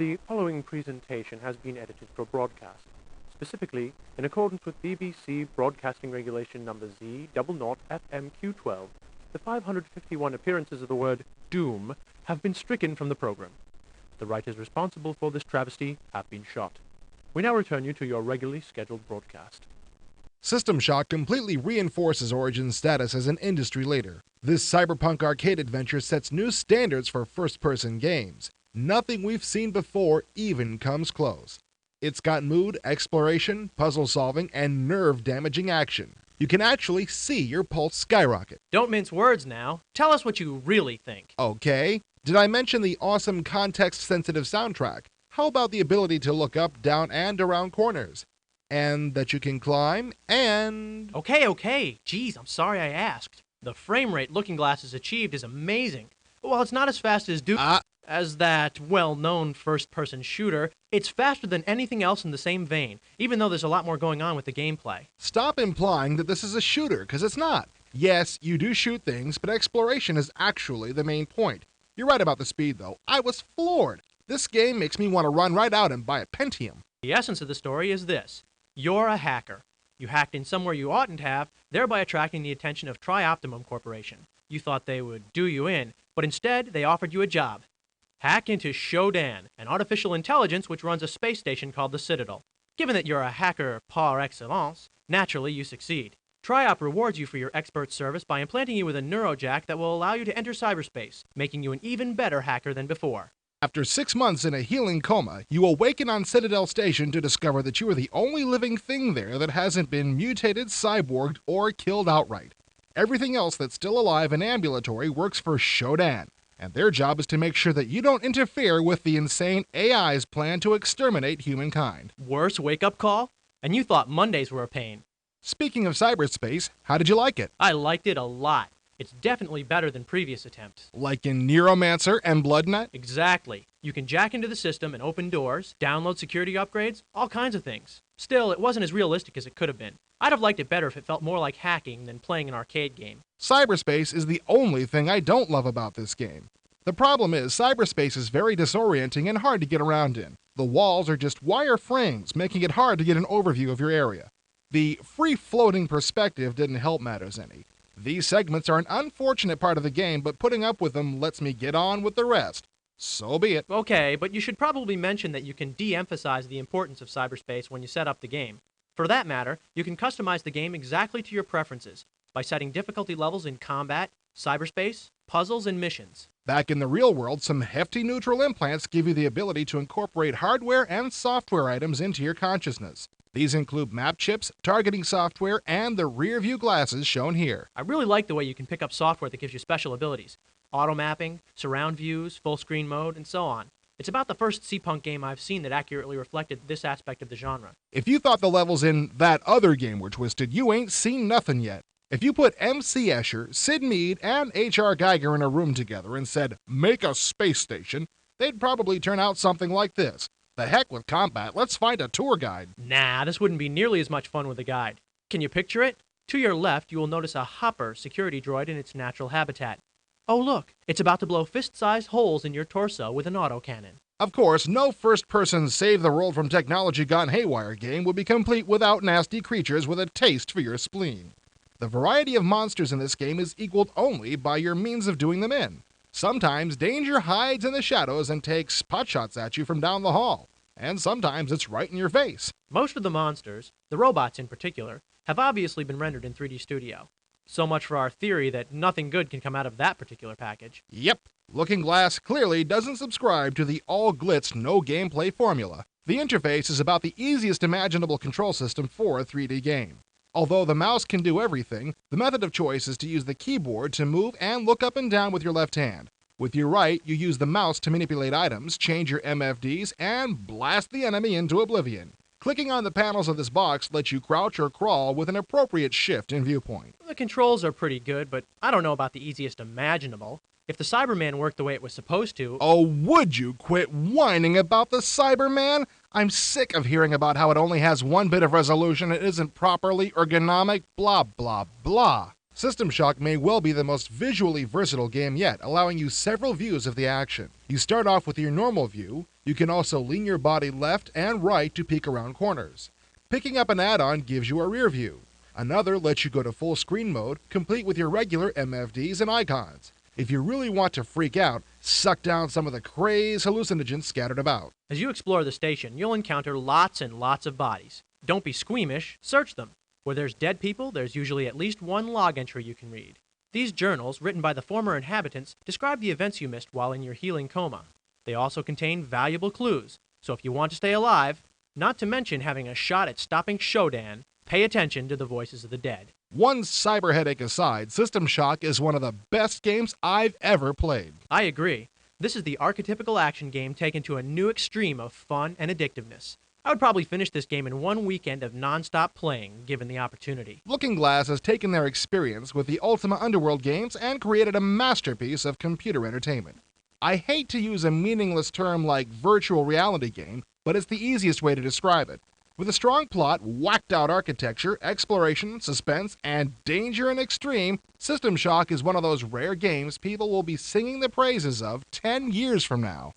The following presentation has been edited for broadcast, specifically in accordance with BBC Broadcasting Regulation number Z00FMQ12. The 551 appearances of the word doom have been stricken from the program. The writers responsible for this travesty have been shot. We now return you to your regularly scheduled broadcast. System Shock completely reinforces Origin's status as an industry leader. This cyberpunk arcade adventure sets new standards for first-person games. Nothing we've seen before even comes close. It's got mood, exploration, puzzle solving, and nerve-damaging action. You can actually see your pulse skyrocket. Don't mince words now. Tell us what you really think. Okay. Did I mention the awesome context-sensitive soundtrack? How about the ability to look up, down, and around corners? And that you can climb, and... Okay. Geez, I'm sorry I asked. The frame rate Looking Glass has achieved is amazing. While it's not as fast as as that well-known first-person shooter, it's faster than anything else in the same vein, even though there's a lot more going on with the gameplay. Stop implying that this is a shooter, because it's not. Yes, you do shoot things, but exploration is actually the main point. You're right about the speed, though. I was floored. This game makes me want to run right out and buy a Pentium. The essence of the story is this. You're a hacker. You hacked in somewhere you oughtn't have, thereby attracting the attention of Tri-Optimum Corporation. You thought they would do you in, but instead they offered you a job. Hack into Shodan, an artificial intelligence which runs a space station called the Citadel. Given that you're a hacker par excellence, naturally you succeed. Tri-Op rewards you for your expert service by implanting you with a neurojack that will allow you to enter cyberspace, making you an even better hacker than before. After 6 months in a healing coma, you awaken on Citadel Station to discover that you are the only living thing there that hasn't been mutated, cyborged, or killed outright. Everything else that's still alive and ambulatory works for Shodan, and their job is to make sure that you don't interfere with the insane AI's plan to exterminate humankind. Worse wake-up call? And you thought Mondays were a pain. Speaking of cyberspace, how did you like it? I liked it a lot. It's definitely better than previous attempts. Like in Neuromancer and Bloodnet? Exactly. You can jack into the system and open doors, download security upgrades, all kinds of things. Still, it wasn't as realistic as it could have been. I'd have liked it better if it felt more like hacking than playing an arcade game. Cyberspace is the only thing I don't love about this game. The problem is, cyberspace is very disorienting and hard to get around in. The walls are just wire frames, making it hard to get an overview of your area. The free-floating perspective didn't help matters any. These segments are an unfortunate part of the game, but putting up with them lets me get on with the rest. So be it. Okay, but you should probably mention that you can de-emphasize the importance of cyberspace when you set up the game. For that matter, you can customize the game exactly to your preferences by setting difficulty levels in combat, cyberspace, puzzles, and missions. Back in the real world, some hefty neutral implants give you the ability to incorporate hardware and software items into your consciousness. These include map chips, targeting software, and the rear view glasses shown here. I really like the way you can pick up software that gives you special abilities. Auto mapping, surround views, full screen mode, and so on. It's about the first C-Punk game I've seen that accurately reflected this aspect of the genre. If you thought the levels in that other game were twisted, you ain't seen nothing yet. If you put MC Escher, Sid Mead, and H.R. Geiger in a room together and said, "Make a space station," they'd probably turn out something like this. The heck with combat, let's find a tour guide. Nah, this wouldn't be nearly as much fun with a guide. Can you picture it? To your left, you will notice a Hopper security droid in its natural habitat. Oh look, it's about to blow fist-sized holes in your torso with an autocannon. Of course, no first-person save-the-world-from-technology-gone haywire game would be complete without nasty creatures with a taste for your spleen. The variety of monsters in this game is equaled only by your means of doing them in. Sometimes danger hides in the shadows and takes potshots at you from down the hall, and sometimes it's right in your face. Most of the monsters, the robots in particular, have obviously been rendered in 3D Studio. So much for our theory that nothing good can come out of that particular package. Yep, Looking Glass clearly doesn't subscribe to the all-glitz, no-gameplay formula. The interface is about the easiest imaginable control system for a 3D game. Although the mouse can do everything, the method of choice is to use the keyboard to move and look up and down with your left hand. With your right, you use the mouse to manipulate items, change your MFDs, and blast the enemy into oblivion. Clicking on the panels of this box lets you crouch or crawl with an appropriate shift in viewpoint. The controls are pretty good, but I don't know about the easiest imaginable. If the Cyberman worked the way it was supposed to... Oh, would you quit whining about the Cyberman? I'm sick of hearing about how it only has one bit of resolution and isn't properly ergonomic, blah, blah, blah. System Shock may well be the most visually versatile game yet, allowing you several views of the action. You start off with your normal view. You can also lean your body left and right to peek around corners. Picking up an add-on gives you a rear view. Another lets you go to full screen mode, complete with your regular MFDs and icons. If you really want to freak out, suck down some of the crazy hallucinogens scattered about. As you explore the station, you'll encounter lots and lots of bodies. Don't be squeamish, search them. Where there's dead people, there's usually at least one log entry you can read. These journals, written by the former inhabitants, describe the events you missed while in your healing coma. They also contain valuable clues, so if you want to stay alive, not to mention having a shot at stopping Shodan, pay attention to the voices of the dead. One cyber headache aside, System Shock is one of the best games I've ever played. I agree. This is the archetypical action game taken to a new extreme of fun and addictiveness. I would probably finish this game in one weekend of non-stop playing, given the opportunity. Looking Glass has taken their experience with the Ultima Underworld games and created a masterpiece of computer entertainment. I hate to use a meaningless term like virtual reality game, but it's the easiest way to describe it. With a strong plot, whacked-out architecture, exploration, suspense, and danger in extreme, System Shock is one of those rare games people will be singing the praises of 10 years from now.